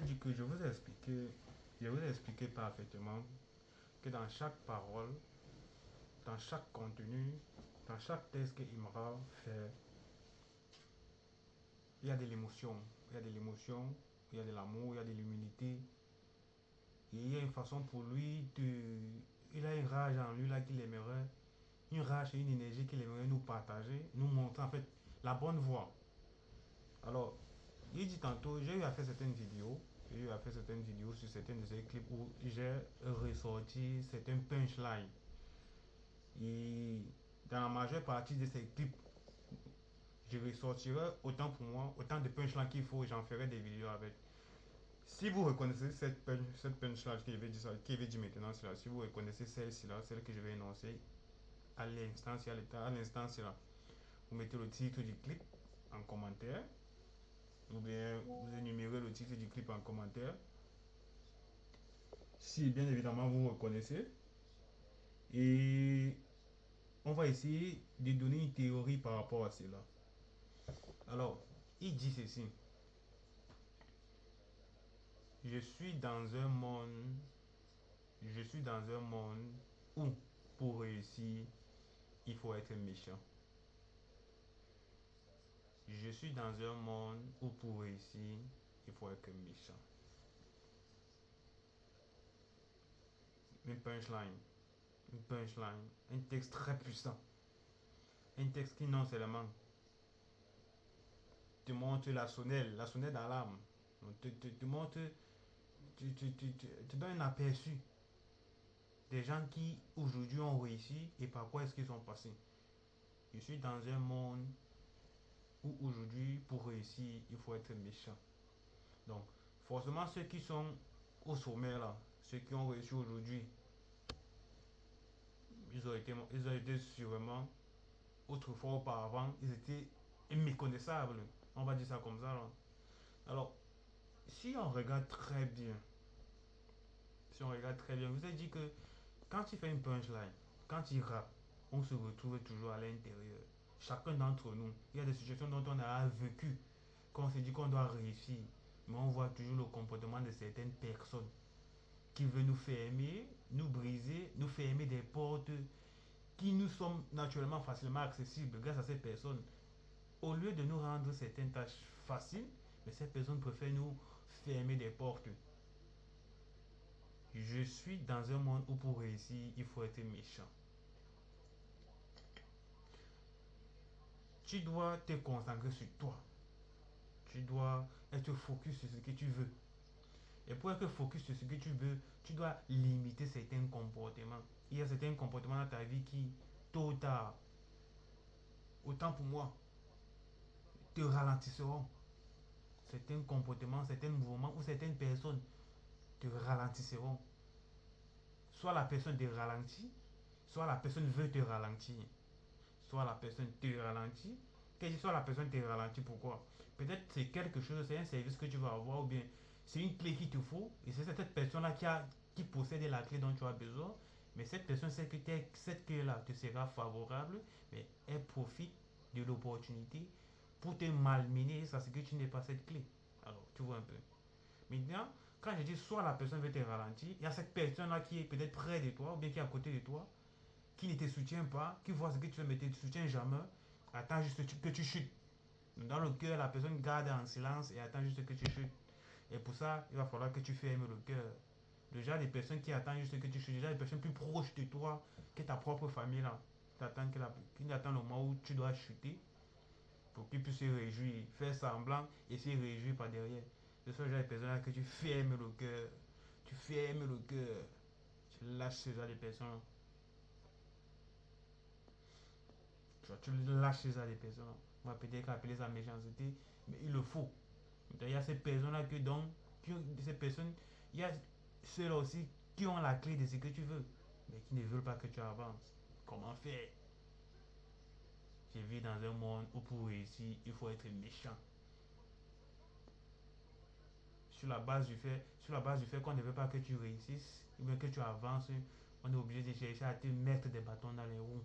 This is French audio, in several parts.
dit que je vous ai expliqué parfaitement que dans chaque parole, dans chaque contenu, dans chaque texte que Imra fait, il y a de l'émotion. Il y a de l'émotion, il y a de l'amour, il y a de l'humilité. Et il y a une façon pour lui de... Il a une rage en lui là qu'il aimerait. Une rage et une énergie qu'il aimerait nous partager, nous montrer en fait la bonne voie. Alors, il dit tantôt, j'ai eu à faire certaines vidéos. J'ai eu à faire certaines vidéos sur certains de ces clips où j'ai ressorti certains punchlines. Et dans la majeure partie de ces clips, je ressortirai autant pour moi, autant de punchlines qu'il faut, j'en ferai des vidéos avec. Si vous reconnaissez cette punchline qui veut dire maintenant, si vous reconnaissez celle-ci-là, celle que je vais énoncer, à l'instant, c'est là. Vous mettez le titre du clip en commentaire, ou bien vous énumérez le titre du clip en commentaire. Si bien évidemment vous reconnaissez, et on va essayer de donner une théorie par rapport à cela. Alors, il dit ceci. Je suis dans un monde, je suis dans un monde où, pour réussir, il faut être méchant. Je suis dans un monde où, pour réussir, il faut être méchant. Une punchline, un texte très puissant. Un texte qui non seulement te montre la sonnette d'alarme, te montre, te donne un aperçu des gens qui aujourd'hui ont réussi et par quoi est-ce qu'ils sont passés. Je suis dans un monde où aujourd'hui, pour réussir, il faut être méchant. Donc, forcément, ceux qui sont au sommet là, ceux qui ont réussi aujourd'hui, ils ont été sûrement, autrefois, auparavant, ils étaient méconnaissables. On va dire ça comme ça là. Alors, si on regarde très bien, si on regarde très bien, vous avez dit que quand il fait une punchline, quand il rappe, on se retrouve toujours à l'intérieur. Chacun d'entre nous, il y a des situations dont on a vécu, qu'on se dit qu'on doit réussir, mais on voit toujours le comportement de certaines personnes qui veulent nous fermer, nous briser, nous fermer des portes qui nous sont naturellement facilement accessibles grâce à ces personnes. Au lieu de nous rendre certaines tâches faciles, mais ces personnes préfèrent nous fermer des portes. Je suis dans un monde où pour réussir, il faut être méchant. Tu dois te concentrer sur toi. Tu dois être focus sur ce que tu veux. Et pour être focus sur ce que tu veux, tu dois limiter certains comportements. Il y a certains comportements dans ta vie qui, tôt ou tard, autant pour moi, te ralentisseront. Certains comportements, certains mouvements ou certaines personnes te ralentisseront. Soit la personne te ralentit, soit la personne veut te ralentir. Soit la personne te ralentit, soit la personne te ralentit, pourquoi? Peut-être c'est quelque chose, c'est un service que tu vas avoir, ou bien c'est une clé qu'il te faut, et c'est cette personne-là qui possède la clé dont tu as besoin, mais cette personne sait que cette clé-là te sera favorable, mais elle profite de l'opportunité pour te malmener, ça c'est que tu n'es pas cette clé. Alors, tu vois un peu. Maintenant, quand je dis soit la personne veut te ralentir, il y a cette personne-là qui est peut-être près de toi, ou bien qui est à côté de toi, qui ne te soutient pas, qui voit ce que tu fais mais ne te soutient jamais, attend juste que tu chutes. Dans le cœur, la personne garde en silence et attend juste que tu chutes. Et pour ça, il va falloir que tu fermes le cœur. Le genre des personnes qui attendent juste que tu chutes, déjà des personnes plus proches de toi que ta propre famille là, qui attendent le moment où tu dois chuter pour qu'ils puissent se réjouir, faire semblant et se réjouir par derrière. Ce sont genre des personnes là que tu fermes le cœur. Tu fermes le cœur. Tu lâches ce genre de personnes. Tu lâches ça des personnes. On va peut-être appeler ça méchanceté, mais il le faut. Il y a ces personnes-là ces personnes, il y a ceux-là aussi qui ont la clé de ce que tu veux, mais qui ne veulent pas que tu avances. Comment faire? Je vis dans un monde où pour réussir, il faut être méchant. Sur la base du fait qu'on ne veut pas que tu réussisses, ou bien que tu avances, on est obligé de chercher à te mettre des bâtons dans les roues.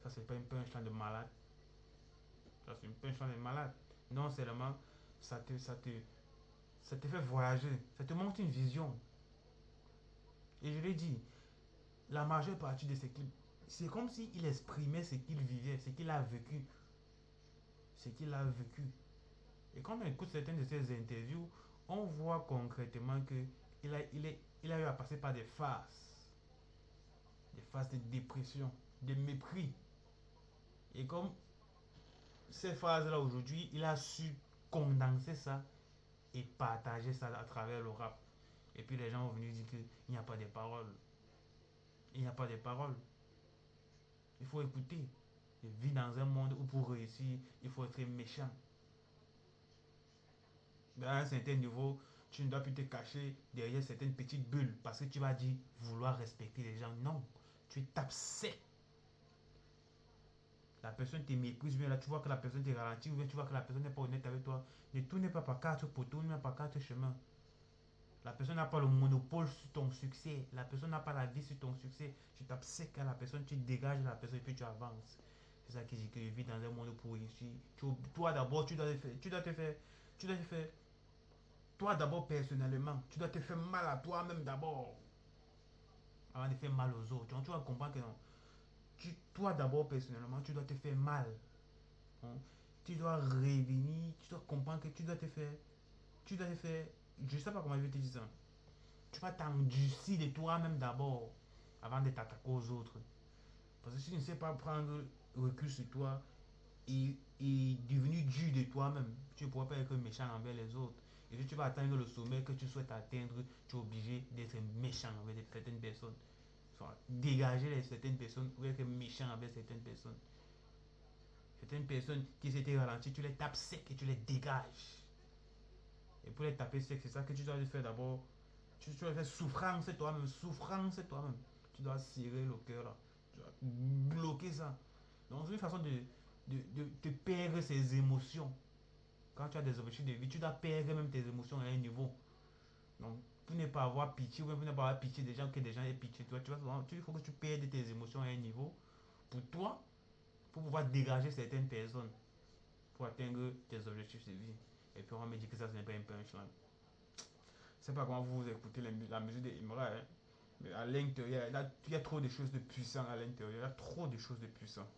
Ça, c'est pas une punchline de malade. Ça, c'est une punchline de malade. Non seulement ça te, ça te, Ça te fait voyager. Ça te montre une vision. Et je l'ai dit, la majeure partie de ces clips, c'est comme s'il exprimait ce qu'il vivait, ce qu'il a vécu. Ce qu'il a vécu. Et quand on écoute certaines de ses interviews, on voit concrètement que il a eu à passer par des phases de dépression, de mépris. Et comme ces phases-là aujourd'hui, il a su condenser ça et partager ça à travers le rap. Et puis les gens vont venir dire qu'il n'y a pas de paroles. Il n'y a pas de paroles. Il faut écouter. Il vit dans un monde où pour réussir, il faut être méchant. À un certain niveau, tu ne dois plus te cacher derrière certaines petites bulles parce que tu vas dire vouloir respecter les gens. Non, tu tapes sec. La personne te méprise, bien là, tu vois que la personne te ralentit, ou bien tu vois que la personne n'est pas honnête avec toi. Ne tourne pas par quatre poteaux, ne pas par quatre chemins. La personne n'a pas le monopole sur ton succès. La personne n'a pas la vie sur ton succès. Tu tapes sec à la personne, tu dégages la personne et puis tu avances. C'est ça qui dit que je vis dans un monde pour réussir. Toi d'abord, tu dois te faire, toi d'abord personnellement, tu dois te faire mal à toi-même d'abord avant de faire mal aux autres. Donc, tu vas comprendre que non. Toi d'abord personnellement, tu dois te faire mal. Hein. Tu dois revenir, tu dois comprendre que tu dois te faire, je ne sais pas comment je vais te dire ça. Tu vas t'endurcir de toi-même d'abord avant de t'attaquer aux autres. Parce que si tu ne sais pas prendre recul sur toi et devenir dur de toi-même, tu ne pourras pas être méchant envers les autres. Et si tu vas atteindre le sommet que tu souhaites atteindre, tu es obligé d'être méchant envers certaines personnes. Soit dégager certaines personnes ou être méchant envers certaines personnes. Certaines personnes qui s'étaient ralenties, tu les tapes sec et tu les dégages. Et pour les taper sec, c'est ça que tu dois faire d'abord. Tu dois faire souffrance toi-même, souffrance toi-même. Tu dois serrer le cœur là. Tu dois bloquer ça. Donc c'est une façon de perdre ses émotions. Quand tu as des objectifs de vie, tu dois perdre même tes émotions à un niveau. Donc, pour ne pas avoir pitié, ou pour ne pas avoir pitié des gens, que des gens aient pitié de toi, il faut que tu perdes tes émotions à un niveau pour toi, pour pouvoir dégager certaines personnes, pour atteindre tes objectifs de vie. Et puis on va me dire que ça, ce n'est pas un punchline. Je ne sais pas comment vous écoutez la musique de Imra, hein, mais à l'intérieur, il y a trop de choses de puissant à l'intérieur. Il y a trop de choses de puissant.